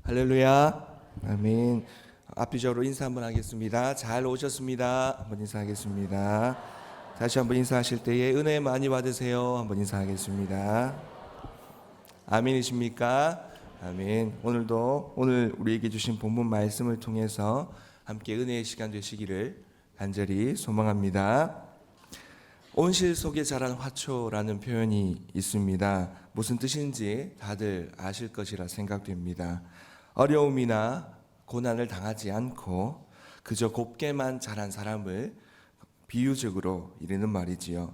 할렐루야. 아멘. 앞뒤적으로 인사 한번 하겠습니다. 잘 오셨습니다. 한번 인사하겠습니다. 다시 한번 인사하실 때에 은혜 많이 받으세요. 한번 인사하겠습니다. 아멘이십니까? 아멘. 오늘 우리에게 주신 본문 말씀을 통해서 함께 은혜의 시간 되시기를 간절히 소망합니다. 온실 속에 자란 화초라는 표현이 있습니다. 무슨 뜻인지 다들 아실 것이라 생각됩니다. 어려움이나 고난을 당하지 않고 그저 곱게만 자란 사람을 비유적으로 이르는 말이지요.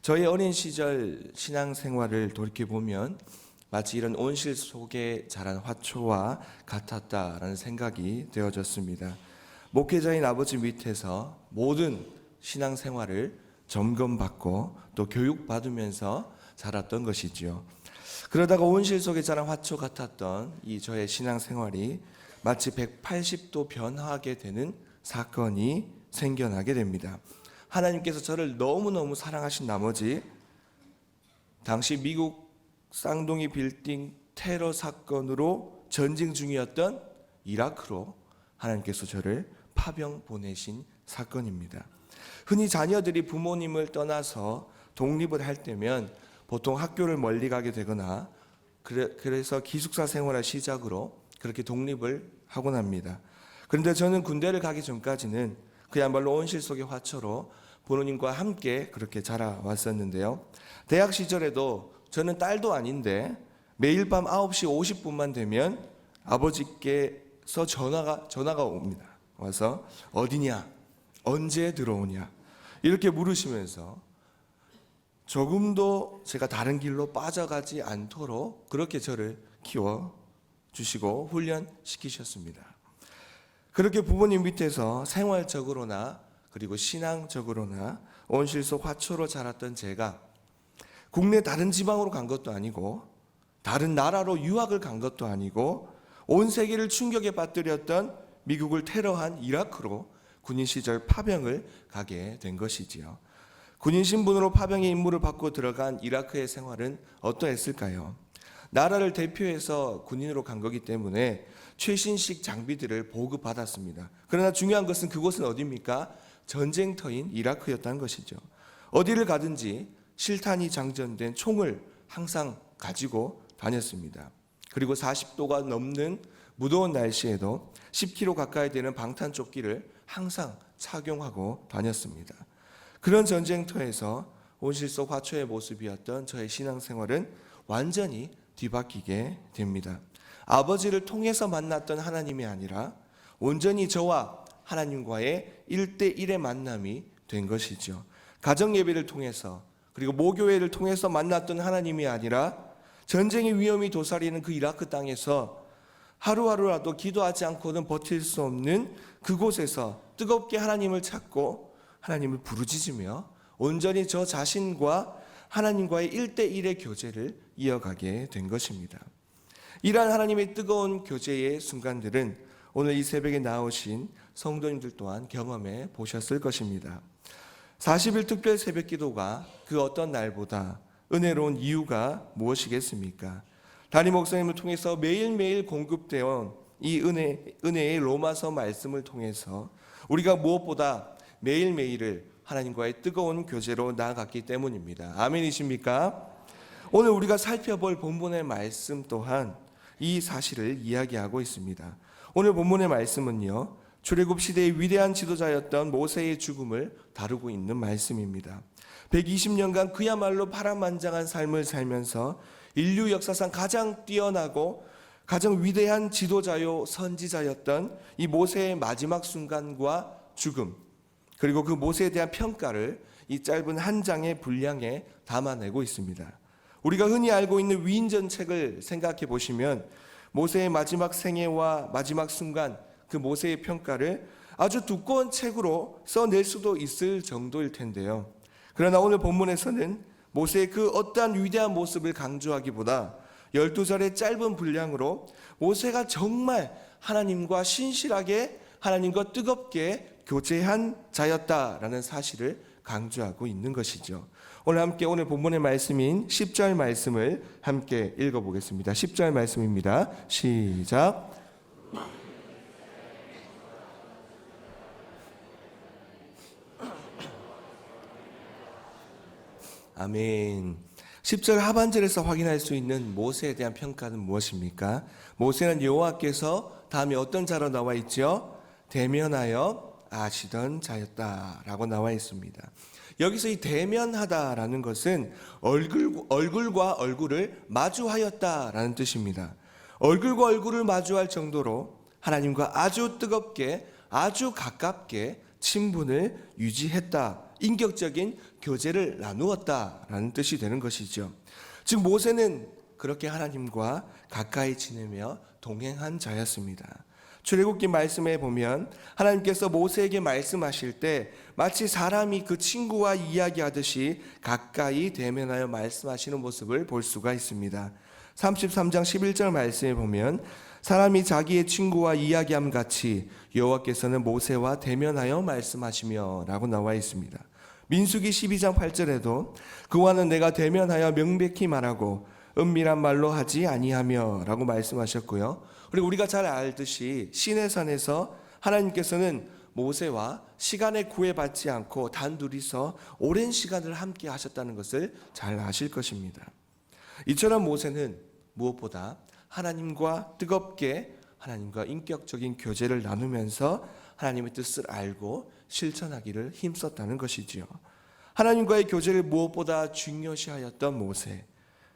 저희 어린 시절 신앙생활을 돌이켜보면 마치 이런 온실 속에 자란 화초와 같았다라는 생각이 되어졌습니다. 목회자인 아버지 밑에서 모든 신앙생활을 점검받고 또 교육받으면서 자랐던 것이지요. 그러다가 온실 속에 자란 화초 같았던 이 저의 신앙생활이 마치 180도 변화하게 되는 사건이 생겨나게 됩니다. 하나님께서 저를 너무너무 사랑하신 나머지 당시 미국 쌍둥이 빌딩 테러 사건으로 전쟁 중이었던 이라크로 하나님께서 저를 파병 보내신 사건입니다. 흔히 자녀들이 부모님을 떠나서 독립을 할 때면 보통 학교를 멀리 가게 되거나 그래서 기숙사 생활을 시작으로 그렇게 독립을 하곤 합니다. 그런데 저는 군대를 가기 전까지는 그야말로 온실 속의 화초로 부모님과 함께 그렇게 자라왔었는데요. 대학 시절에도 저는 딸도 아닌데 매일 밤 9시 50분만 되면 아버지께서 전화가 옵니다. 와서 어디냐? 언제 들어오냐? 이렇게 물으시면서 조금도 제가 다른 길로 빠져가지 않도록 그렇게 저를 키워주시고 훈련시키셨습니다. 그렇게 부모님 밑에서 생활적으로나 그리고 신앙적으로나 온실 속 화초로 자랐던 제가 국내 다른 지방으로 간 것도 아니고 다른 나라로 유학을 간 것도 아니고 온 세계를 충격에 빠뜨렸던 미국을 테러한 이라크로 군인 시절 파병을 가게 된 것이지요. 군인 신분으로 파병의 임무를 받고 들어간 이라크의 생활은 어떠했을까요? 나라를 대표해서 군인으로 간 거기 때문에 최신식 장비들을 보급받았습니다. 그러나 중요한 것은 그곳은 어디입니까? 전쟁터인 이라크였다는 것이죠. 어디를 가든지 실탄이 장전된 총을 항상 가지고 다녔습니다. 그리고 40도가 넘는 무더운 날씨에도 10km 가까이 되는 방탄조끼를 항상 착용하고 다녔습니다. 그런 전쟁터에서 온실 속 화초의 모습이었던 저의 신앙생활은 완전히 뒤바뀌게 됩니다. 아버지를 통해서 만났던 하나님이 아니라 온전히 저와 하나님과의 1대1의 만남이 된 것이죠. 가정예배를 통해서 그리고 모교회를 통해서 만났던 하나님이 아니라 전쟁의 위험이 도사리는 그 이라크 땅에서 하루하루라도 기도하지 않고는 버틸 수 없는 그곳에서 뜨겁게 하나님을 찾고 하나님을 부르짖으며 온전히 저 자신과 하나님과의 1대1의 교제를 이어가게 된 것입니다. 이러한 하나님의 뜨거운 교제의 순간들은 오늘 이 새벽에 나오신 성도님들 또한 경험해 보셨을 것입니다. 40일 특별 새벽 기도가 그 어떤 날보다 은혜로운 이유가 무엇이겠습니까? 담임 목사님을 통해서 매일매일 공급되어 이 은혜의 로마서 말씀을 통해서 우리가 무엇보다 매일매일을 하나님과의 뜨거운 교제로 나아갔기 때문입니다. 아멘이십니까? 오늘 우리가 살펴볼 본문의 말씀 또한 이 사실을 이야기하고 있습니다. 오늘 본문의 말씀은요, 출애굽 시대의 위대한 지도자였던 모세의 죽음을 다루고 있는 말씀입니다. 120년간 그야말로 파란만장한 삶을 살면서 인류 역사상 가장 뛰어나고 가장 위대한 지도자요 선지자였던 이 모세의 마지막 순간과 죽음, 그리고 그 모세에 대한 평가를 이 짧은 한 장의 분량에 담아내고 있습니다. 우리가 흔히 알고 있는 위인전책을 생각해 보시면 모세의 마지막 생애와 마지막 순간 그 모세의 평가를 아주 두꺼운 책으로 써낼 수도 있을 정도일 텐데요. 그러나 오늘 본문에서는 모세의 그 어떠한 위대한 모습을 강조하기보다 12절의 짧은 분량으로 모세가 정말 하나님과 신실하게 하나님과 뜨겁게 교제한 자였다라는 사실을 강조하고 있는 것이죠. 오늘 본문의 말씀인 10절 말씀을 함께 읽어보겠습니다. 10절 말씀입니다. 시작. 아멘. 10절 하반절에서 확인할 수 있는 모세에 대한 평가는 무엇입니까? 모세는 여호와께서 다음에 어떤 자로 나와 있죠? 대면하여 아시던 자였다라고 나와 있습니다. 여기서 이 대면하다라는 것은 얼굴과 얼굴을 마주하였다라는 뜻입니다. 얼굴과 얼굴을 마주할 정도로 하나님과 아주 뜨겁게, 아주 가깝게 친분을 유지했다. 인격적인 교제를 나누었다라는 뜻이 되는 것이죠. 즉 모세는 그렇게 하나님과 가까이 지내며 동행한 자였습니다. 출애굽기 말씀에 보면 하나님께서 모세에게 말씀하실 때 마치 사람이 그 친구와 이야기하듯이 가까이 대면하여 말씀하시는 모습을 볼 수가 있습니다. 33장 11절 말씀에 보면 사람이 자기의 친구와 이야기함 같이 여호와께서는 모세와 대면하여 말씀하시며 라고 나와 있습니다. 민수기 12장 8절에도 그와는 내가 대면하여 명백히 말하고 은밀한 말로 하지 아니하며 라고 말씀하셨고요. 그리고 우리가 잘 알듯이 시내산에서 하나님께서는 모세와 시간에 구애받지 않고 단둘이서 오랜 시간을 함께 하셨다는 것을 잘 아실 것입니다. 이처럼 모세는 무엇보다 하나님과 뜨겁게 하나님과 인격적인 교제를 나누면서 하나님의 뜻을 알고 실천하기를 힘썼다는 것이지요. 하나님과의 교제를 무엇보다 중요시하였던 모세.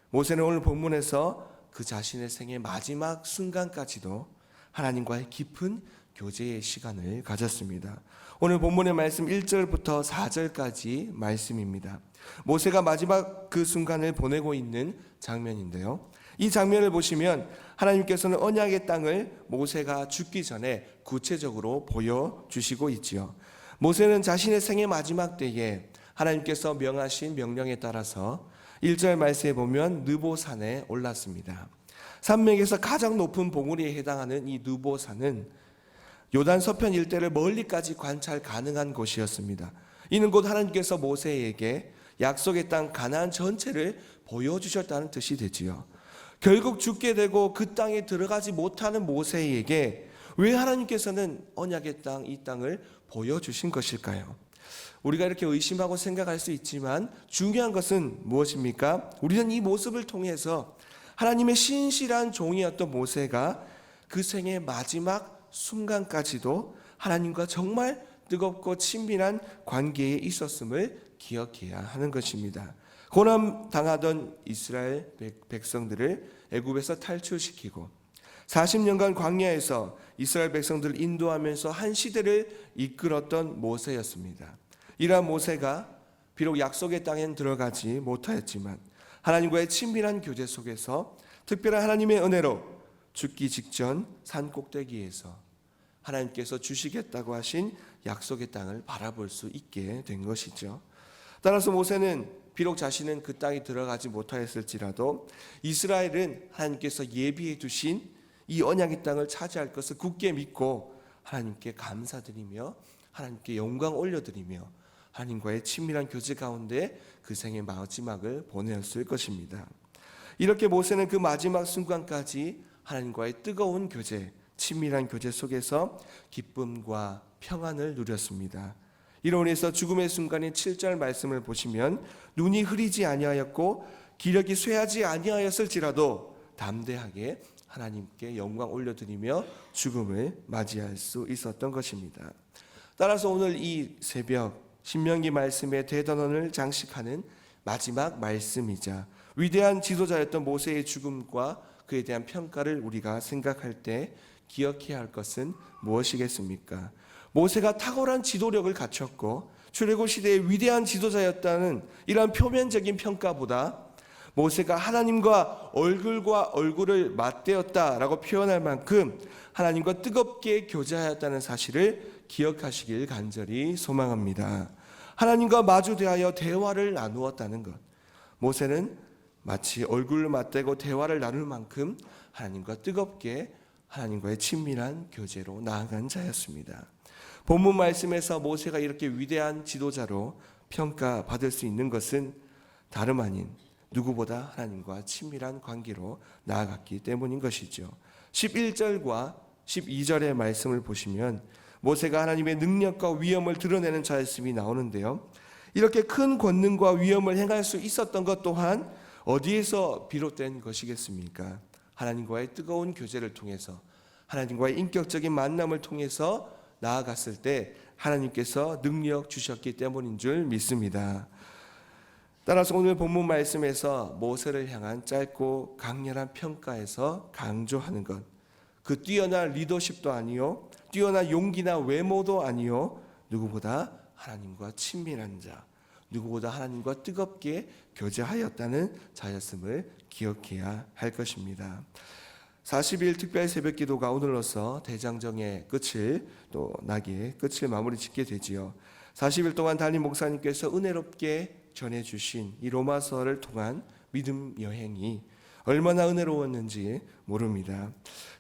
모세는 오늘 본문에서 그 자신의 생의 마지막 순간까지도 하나님과의 깊은 교제의 시간을 가졌습니다. 오늘 본문의 말씀 1절부터 4절까지 말씀입니다. 모세가 마지막 그 순간을 보내고 있는 장면인데요. 이 장면을 보시면 하나님께서는 언약의 땅을 모세가 죽기 전에 구체적으로 보여주시고 있지요. 모세는 자신의 생의 마지막 때에 하나님께서 명하신 명령에 따라서 1절 말씀에 보면 느보산에 올랐습니다. 산맥에서 가장 높은 봉우리에 해당하는 이 느보산은 요단 서편 일대를 멀리까지 관찰 가능한 곳이었습니다. 이는 곧 하나님께서 모세에게 약속의 땅 가나안 전체를 보여주셨다는 뜻이 되지요. 결국 죽게 되고 그 땅에 들어가지 못하는 모세에게 왜 하나님께서는 언약의 땅, 이 땅을 보여주신 것일까요? 우리가 이렇게 의심하고 생각할 수 있지만 중요한 것은 무엇입니까? 우리는 이 모습을 통해서 하나님의 신실한 종이었던 모세가 그 생의 마지막 순간까지도 하나님과 정말 뜨겁고 친밀한 관계에 있었음을 기억해야 하는 것입니다. 고난 당하던 이스라엘 백성들을 애굽에서 탈출시키고 40년간 광야에서 이스라엘 백성들을 인도하면서 한 시대를 이끌었던 모세였습니다. 이러한 모세가 비록 약속의 땅엔 들어가지 못하였지만 하나님과의 친밀한 교제 속에서 특별한 하나님의 은혜로 죽기 직전 산 꼭대기에서 하나님께서 주시겠다고 하신 약속의 땅을 바라볼 수 있게 된 것이죠. 따라서 모세는 비록 자신은 그 땅에 들어가지 못하였을지라도 이스라엘은 하나님께서 예비해 두신 이 언약의 땅을 차지할 것을 굳게 믿고 하나님께 감사드리며 하나님께 영광 올려드리며 하나님과의 친밀한 교제 가운데 그 생의 마지막을 보내었을 것입니다. 이렇게 모세는 그 마지막 순간까지 하나님과의 뜨거운 교제, 친밀한 교제 속에서 기쁨과 평안을 누렸습니다. 이로 인해서 죽음의 순간인 7절 말씀을 보시면 눈이 흐리지 아니하였고 기력이 쇠하지 아니하였을지라도 담대하게 하나님께 영광 올려드리며 죽음을 맞이할 수 있었던 것입니다. 따라서 오늘 이 새벽 신명기 말씀의 대단원을 장식하는 마지막 말씀이자 위대한 지도자였던 모세의 죽음과 그에 대한 평가를 우리가 생각할 때 기억해야 할 것은 무엇이겠습니까? 모세가 탁월한 지도력을 갖췄고 출애굽 시대의 위대한 지도자였다는 이러한 표면적인 평가보다 모세가 하나님과 얼굴을 맞대었다라고 표현할 만큼 하나님과 뜨겁게 교제하였다는 사실을 기억하시길 간절히 소망합니다. 하나님과 마주 대하여 대화를 나누었다는 것. 모세는 마치 얼굴을 맞대고 대화를 나눌 만큼 하나님과 뜨겁게 하나님과의 친밀한 교제로 나아간 자였습니다. 본문 말씀에서 모세가 이렇게 위대한 지도자로 평가받을 수 있는 것은 다름 아닌 누구보다 하나님과 친밀한 관계로 나아갔기 때문인 것이죠. 11절과 12절의 말씀을 보시면 모세가 하나님의 능력과 위엄을 드러내는 자였음이 나오는데요. 이렇게 큰 권능과 위엄을 행할 수 있었던 것 또한 어디에서 비롯된 것이겠습니까? 하나님과의 뜨거운 교제를 통해서, 하나님과의 인격적인 만남을 통해서 나아갔을 때 하나님께서 능력 주셨기 때문인 줄 믿습니다. 따라서 오늘 본문 말씀에서 모세를 향한 짧고 강렬한 평가에서 강조하는 것, 그 뛰어난 리더십도 아니요, 뛰어난 용기나 외모도 아니요, 누구보다 하나님과 친밀한 자, 누구보다 하나님과 뜨겁게 교제하였다는 자였음을 기억해야 할 것입니다. 40일 특별 새벽기도가 오늘로서 대장정의 끝을 또 나기에 끝을 마무리 짓게 되지요. 40일 동안 담임 목사님께서 은혜롭게 전해주신 이 로마서를 통한 믿음 여행이 얼마나 은혜로웠는지 모릅니다.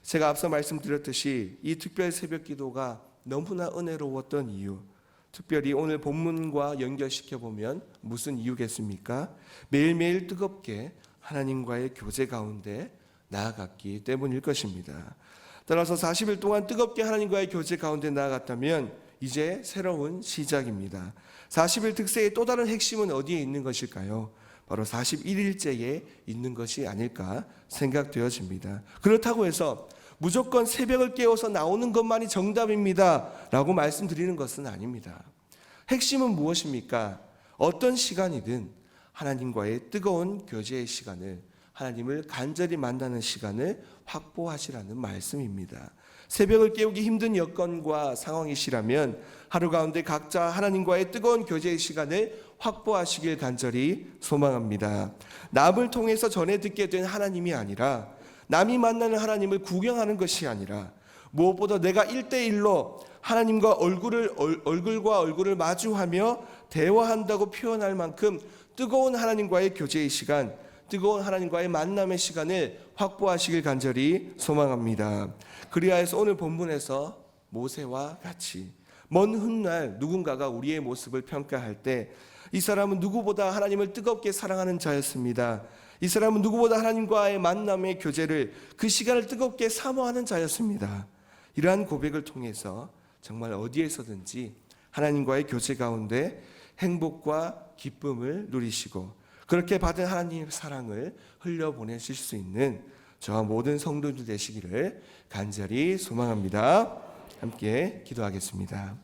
제가 앞서 말씀드렸듯이 이 특별 새벽기도가 너무나 은혜로웠던 이유, 특별히 오늘 본문과 연결시켜보면 무슨 이유겠습니까? 매일매일 뜨겁게 하나님과의 교제 가운데 나아갔기 때문일 것입니다. 따라서 40일 동안 뜨겁게 하나님과의 교제 가운데 나아갔다면 이제 새로운 시작입니다. 40일 특세의 또 다른 핵심은 어디에 있는 것일까요? 바로 41일째에 있는 것이 아닐까 생각되어집니다. 그렇다고 해서 무조건 새벽을 깨워서 나오는 것만이 정답입니다 라고 말씀드리는 것은 아닙니다. 핵심은 무엇입니까? 어떤 시간이든 하나님과의 뜨거운 교제의 시간을, 하나님을 간절히 만나는 시간을 확보하시라는 말씀입니다. 새벽을 깨우기 힘든 여건과 상황이시라면 하루 가운데 각자 하나님과의 뜨거운 교제의 시간을 확보하시길 간절히 소망합니다. 남을 통해서 전해 듣게 된 하나님이 아니라, 남이 만나는 하나님을 구경하는 것이 아니라, 무엇보다 내가 1대1로 하나님과 얼굴과 얼굴을 마주하며 대화한다고 표현할 만큼 뜨거운 하나님과의 교제의 시간, 뜨거운 하나님과의 만남의 시간을 확보하시길 간절히 소망합니다. 그리하여서 오늘 본문에서 모세와 같이 먼 훗날 누군가가 우리의 모습을 평가할 때 이 사람은 누구보다 하나님을 뜨겁게 사랑하는 자였습니다. 이 사람은 누구보다 하나님과의 만남의 교제를, 그 시간을 뜨겁게 사모하는 자였습니다. 이러한 고백을 통해서 정말 어디에서든지 하나님과의 교제 가운데 행복과 기쁨을 누리시고 그렇게 받은 하나님의 사랑을 흘려보내실 수 있는 저와 모든 성도들 되시기를 간절히 소망합니다. 함께 기도하겠습니다.